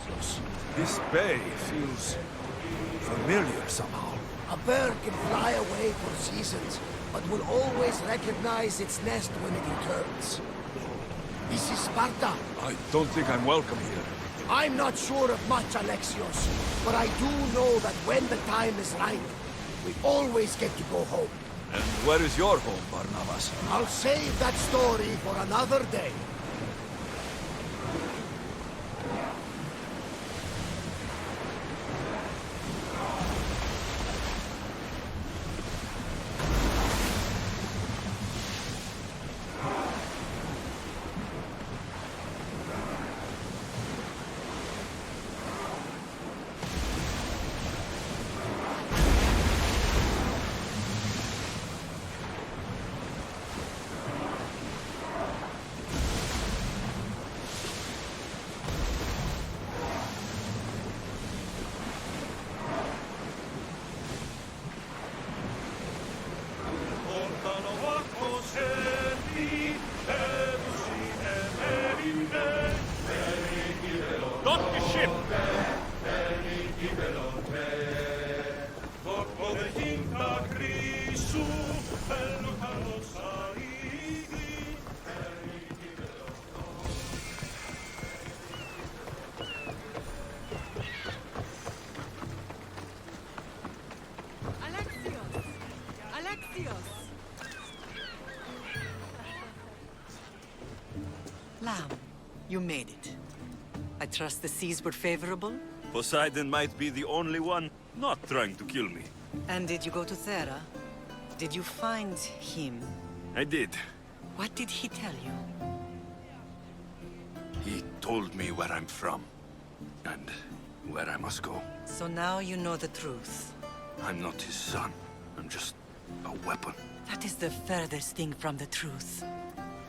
Alexios. This bay feels familiar somehow. A bird can fly away for seasons, but will always recognize its nest when it returns. This is Sparta. I don't think I'm welcome here. I'm not sure of much, Alexios, but I do know that when the time is right, we always get to go home. And where is your home, Barnabas? I'll save that story for another day. Alexios! Lamb, you made it. I trust the seas were favorable? Poseidon might be the only one not trying to kill me. And did you go to Thera? Did you find him? I did. What did he tell you? He told me where I'm from. And where I must go. So now you know the truth. I'm not his son. I'm just a weapon. That is the furthest thing from the truth.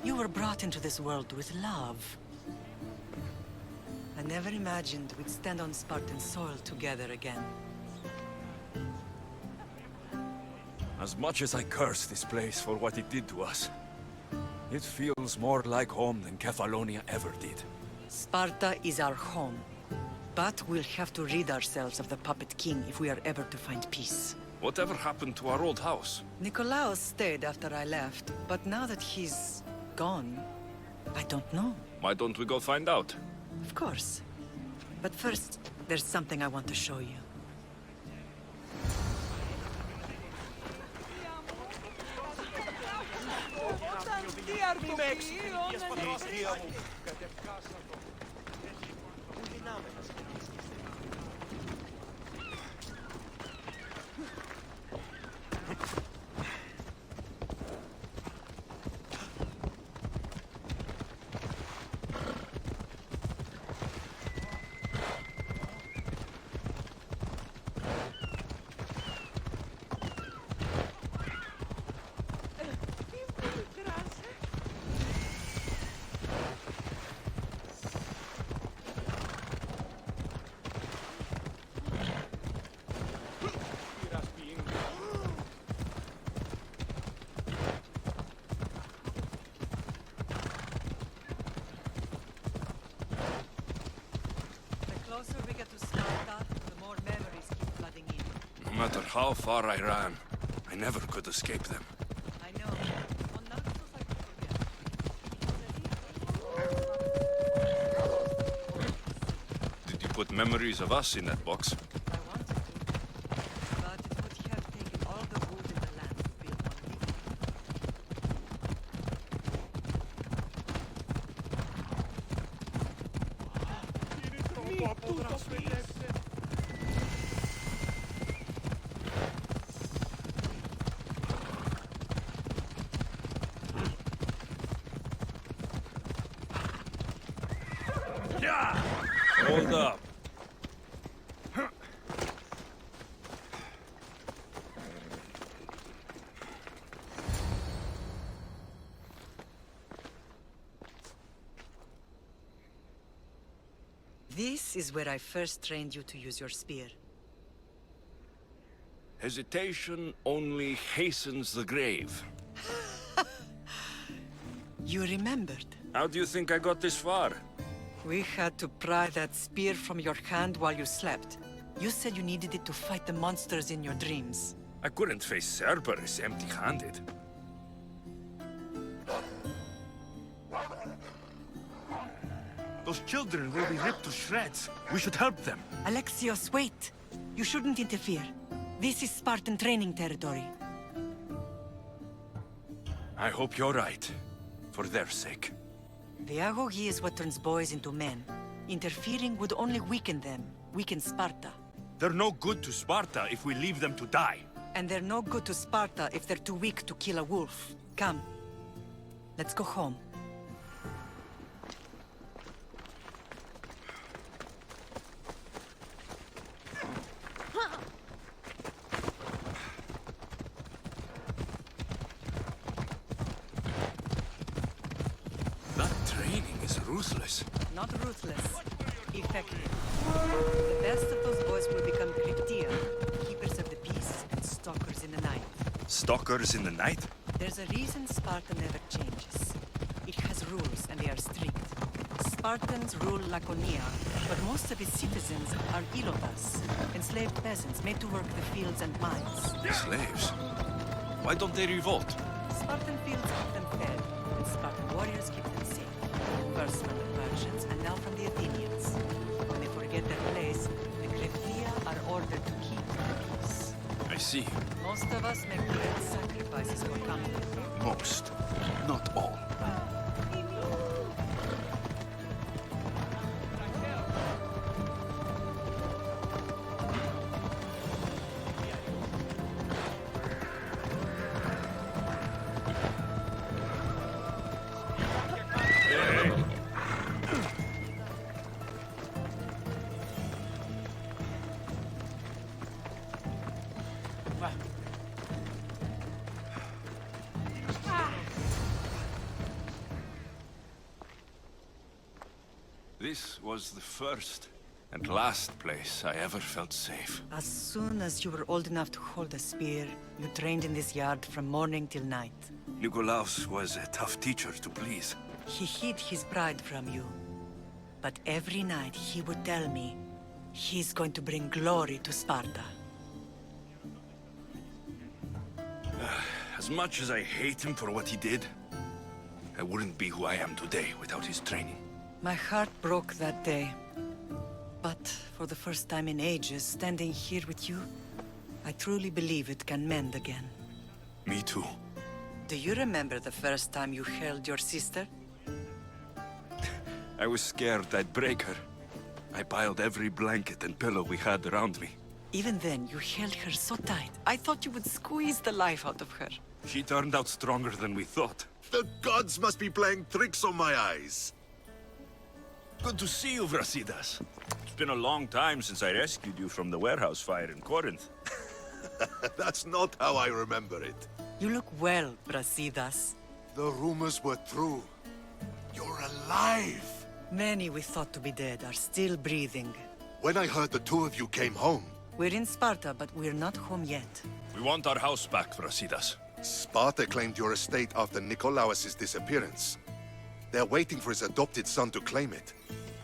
You were brought into this world with love. I never imagined we'd stand on Spartan soil together again. As much as I curse this place for what it did to us, it feels more like home than Kefalonia ever did. Sparta is our home. But we'll have to rid ourselves of the Puppet King if we are ever to find peace. Whatever happened to our old house? Nikolaos stayed after I left, but now that he's gone, I don't know. Why don't we go find out? Of course. But first, there's something I want to show you. The closer we get to Sparta, the more memories keep flooding in. No matter how far I ran, I never could escape them. I know. On Naxos I could forget. Did you put memories of us in that box? I wanted to, but it would have taken all the wood in the land to build one living. Yeah! Hold up. This is where I first trained you to use your spear. Hesitation only hastens the grave. You remembered. How do you think I got this far? We had to pry that spear from your hand while you slept. You said you needed it to fight the monsters in your dreams. I couldn't face Cerberus empty-handed. Those children will be ripped to shreds. We should help them. Alexios, wait! You shouldn't interfere. This is Spartan training territory. I hope you're right. For their sake. The agoge is what turns boys into men. Interfering would only weaken them, weaken Sparta. They're no good to Sparta if we leave them to die. And they're no good to Sparta if they're too weak to kill a wolf. Come. Let's go home. That training is ruthless. Not ruthless. Effective. The best of those boys will become Cryptia, keepers of the peace and stalkers in the night. Stalkers in the night? There's a reason Sparta never changes. It has rules and they are strict. Spartans rule Laconia, but most of its citizens are ilotas, enslaved peasants made to work the fields and mines. Slaves? Why don't they revolt? Spartan fields keep them fed, and Spartan warriors keep them safe. First from the Persians, and now from the Athenians. When they forget their place, the Cryptia are ordered to keep the peace. I see. Most of us make great sacrifices for comfort. Most. Not all. This was the first and last place I ever felt safe. As soon as you were old enough to hold a spear, you trained in this yard from morning till night. Nikolaos was a tough teacher to please. He hid his pride from you. But every night he would tell me, he's going to bring glory to Sparta. As much as I hate him for what he did, I wouldn't be who I am today without his training. My heart broke that day. But for the first time in ages, standing here with you, I truly believe it can mend again. Me too. Do you remember the first time you held your sister? I was scared I'd break her. I piled every blanket and pillow we had around me. Even then, you held her so tight. I thought you would squeeze the life out of her. She turned out stronger than we thought. The gods must be playing tricks on my eyes. Good to see you, Brasidas. It's been a long time since I rescued you from the warehouse fire in Corinth. That's not how I remember it. You look well, Brasidas. The rumors were true. You're alive! Many we thought to be dead are still breathing. When I heard the two of you came home, We're in Sparta, but we're not home yet. We want our house back, Brasidas. Sparta claimed your estate after Nikolaos' disappearance. They're waiting for his adopted son to claim it.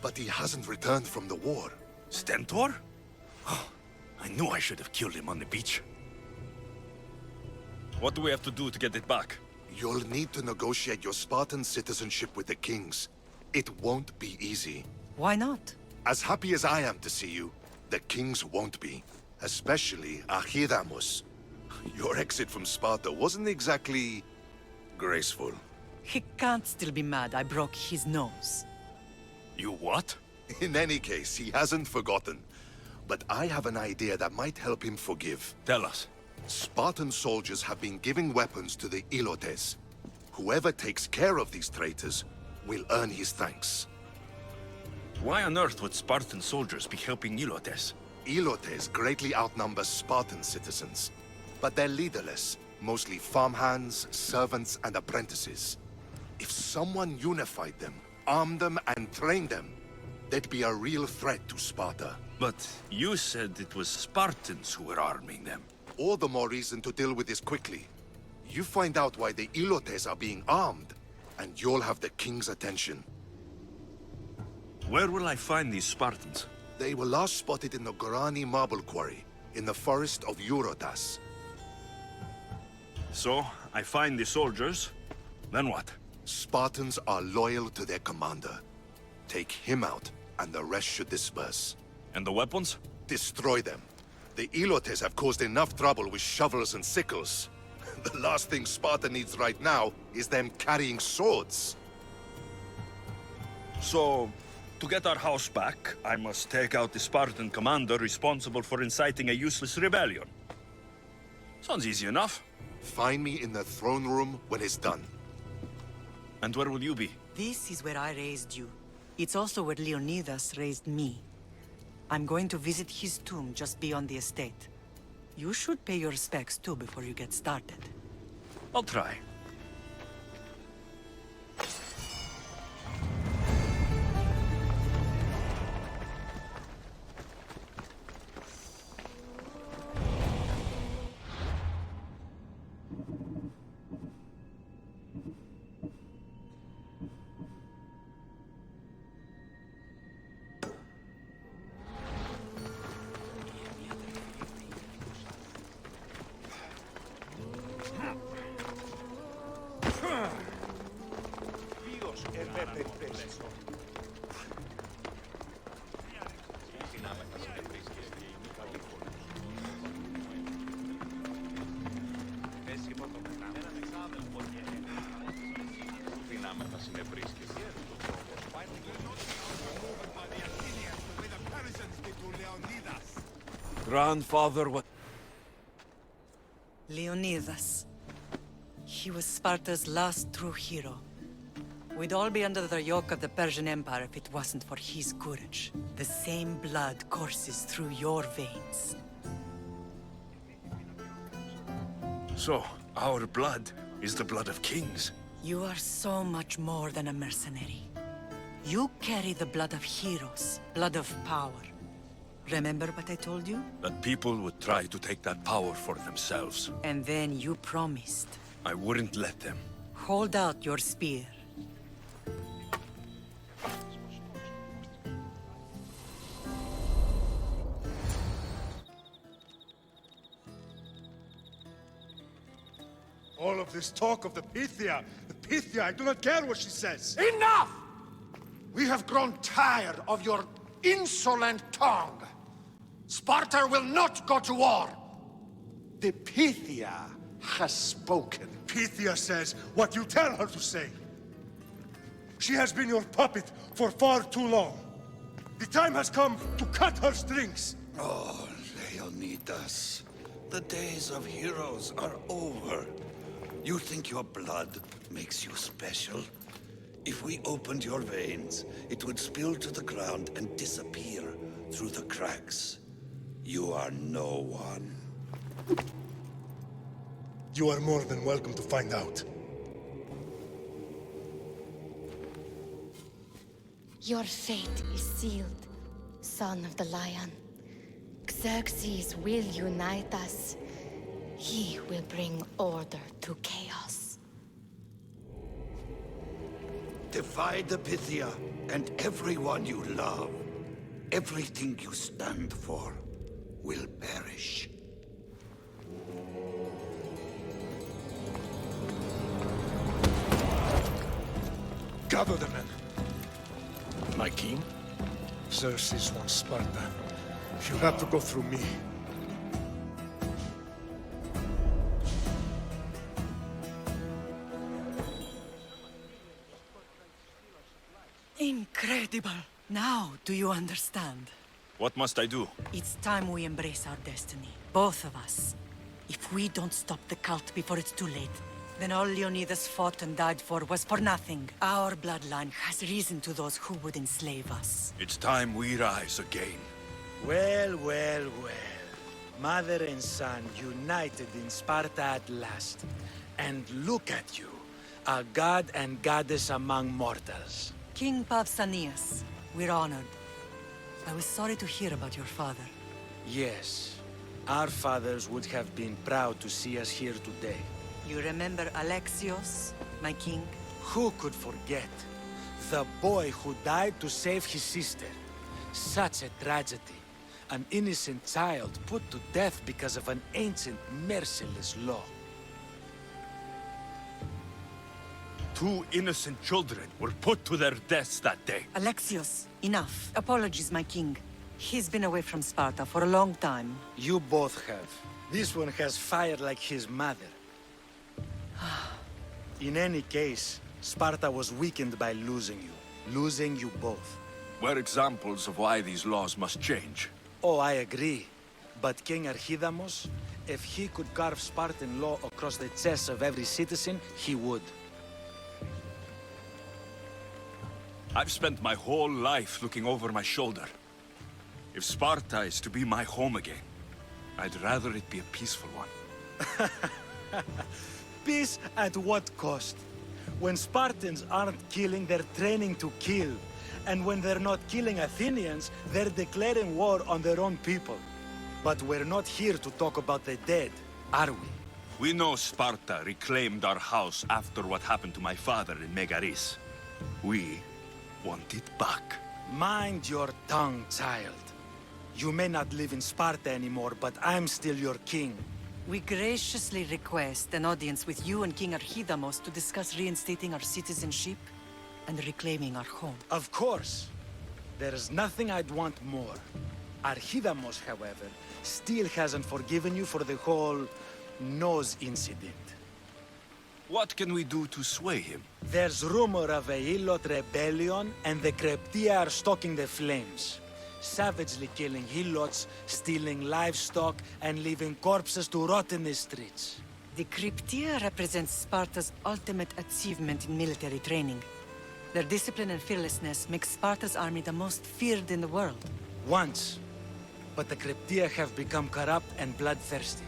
But he hasn't returned from the war. Stentor? I knew I should have killed him on the beach. What do we have to do to get it back? You'll need to negotiate your Spartan citizenship with the kings. It won't be easy. Why not? As happy as I am to see you, the kings won't be. Especially Archidamos. Your exit from Sparta wasn't exactly graceful. He can't still be mad I broke his nose. You what? In any case, he hasn't forgotten. But I have an idea that might help him forgive. Tell us. Spartan soldiers have been giving weapons to the Ilotes. Whoever takes care of these traitors will earn his thanks. Why on earth would Spartan soldiers be helping Ilotes? Ilotes greatly outnumber Spartan citizens. But they're leaderless, mostly farmhands, servants, and apprentices. If someone unified them, armed them, and trained them, they'd be a real threat to Sparta. But you said it was Spartans who were arming them. All the more reason to deal with this quickly. You find out why the Ilotes are being armed, and you'll have the king's attention. Where will I find these Spartans? They were last spotted in the Gorani marble quarry, in the forest of Eurotas. So, I find the soldiers, then what? Spartans are loyal to their commander. Take him out, and the rest should disperse. And the weapons? Destroy them. The Elotes have caused enough trouble with shovels and sickles. The last thing Sparta needs right now is them carrying swords. So, to get our house back, I must take out the Spartan commander responsible for inciting a useless rebellion. Sounds easy enough. Find me in the throne room when it's done. And where will you be? This is where I raised you. It's also where Leonidas raised me. I'm going to visit his tomb just beyond the estate. You should pay your respects too before you get started. I'll try. Grandfather, what? Leonidas. He was Sparta's last true hero. We'd all be under the yoke of the Persian Empire if it wasn't for his courage. The same blood courses through your veins. So, our blood is the blood of kings. You are so much more than a mercenary. You carry the blood of heroes, blood of power. Remember what I told you? That people would try to take that power for themselves. And then you promised. I wouldn't let them. Hold out your spear. All of this talk of the Pythia, I do not care what she says. Enough! We have grown tired of your insolent tongue. Sparta will not go to war. The Pythia has spoken. Pythia says what you tell her to say. She has been your puppet for far too long. The time has come to cut her strings. Oh, Leonidas. The days of heroes are over. You think your blood makes you special? If we opened your veins, it would spill to the ground and disappear through the cracks. You are no one. You are more than welcome to find out. Your fate is sealed, son of the lion. Xerxes will unite us. He will bring order to chaos. Divide the Pythia and everyone you love. Everything you stand for will perish. Gather the men. My king? Xerxes wants Sparta. She'll have to go through me. Incredible! Now, do you understand? What must I do? It's time we embrace our destiny. Both of us. If we don't stop the cult before it's too late, then all Leonidas fought and died for was for nothing. Our bloodline has reason to those who would enslave us. It's time we rise again. Well, well, well. Mother and son united in Sparta at last. And look at you, a god and goddess among mortals. King Pausanias, we're honored. I was sorry to hear about your father. Yes, our fathers would have been proud to see us here today. You remember Alexios, my king? Who could forget? The boy who died to save his sister. Such a tragedy. An innocent child put to death because of an ancient, merciless law. 2 innocent children were put to their deaths that day. Alexios, enough. Apologies, my king. He's been away from Sparta for a long time. You both have. This one has fire like his mother. In any case, Sparta was weakened by losing you both. We're examples of why these laws must change. Oh, I agree. But King Archidamos, if he could carve Spartan law across the chests of every citizen, he would. I've spent my whole life looking over my shoulder. If Sparta is to be my home again, I'd rather it be a peaceful one. Peace at what cost? When Spartans aren't killing, they're training to kill. And when they're not killing Athenians, they're declaring war on their own people. But we're not here to talk about the dead, are we? We know Sparta reclaimed our house after what happened to my father in Megaris. We want it back. Mind your tongue, child. You may not live in Sparta anymore, but I'm still your king. We graciously request an audience with you and King Archidamos to discuss reinstating our citizenship and reclaiming our home. Of course. There's nothing I'd want more. Archidamos, however, still hasn't forgiven you for the whole nose incident. What can we do to sway him? There's rumor of a Hilot rebellion, and the Kreptia are stoking the flames. Savagely killing Hilots, stealing livestock, and leaving corpses to rot in the streets. The Cryptia represents Sparta's ultimate achievement in military training. Their discipline and fearlessness make Sparta's army the most feared in the world. Once. But the Cryptia have become corrupt and bloodthirsty.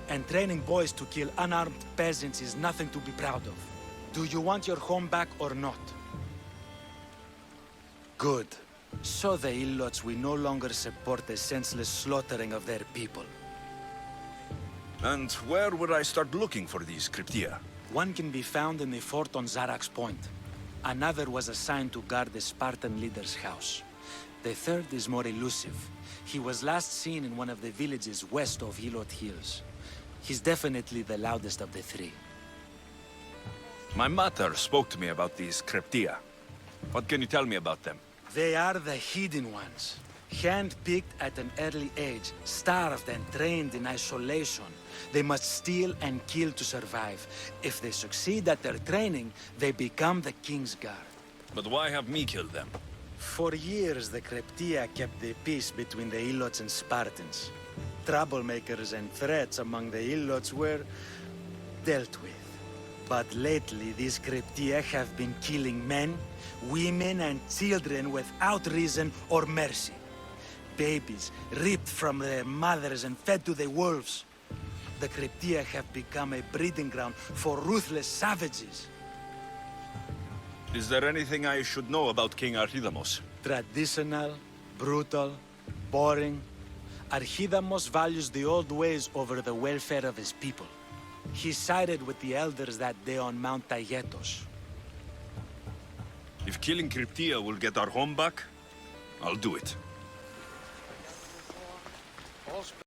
And training boys to kill unarmed peasants is nothing to be proud of. Do you want your home back or not? Good. So the Ilots will no longer support the senseless slaughtering of their people. And where would I start looking for these Cryptia? One can be found in the fort on Zarak's Point. Another was assigned to guard the Spartan leader's house. The third is more elusive. He was last seen in one of the villages west of Hilot Hills. He's definitely the loudest of the 3. My mother spoke to me about these Cryptia. What can you tell me about them? They are the hidden ones. Hand-picked at an early age, starved and trained in isolation. They must steal and kill to survive. If they succeed at their training, they become the King's Guard. But why have me kill them? For years, the Cryptia kept the peace between the Ilots and Spartans. Troublemakers and threats among the Ilots were dealt with. But lately, these Cryptia have been killing men, women, and children without reason or mercy. Babies ripped from their mothers and fed to the wolves. The Cryptia have become a breeding ground for ruthless savages. Is there anything I should know about King Archidamos? Traditional, brutal, boring. Archidamos values the old ways over the welfare of his people. He sided with the elders that day on Mount Taygetos. If killing Cryptia will get our home back, I'll do it.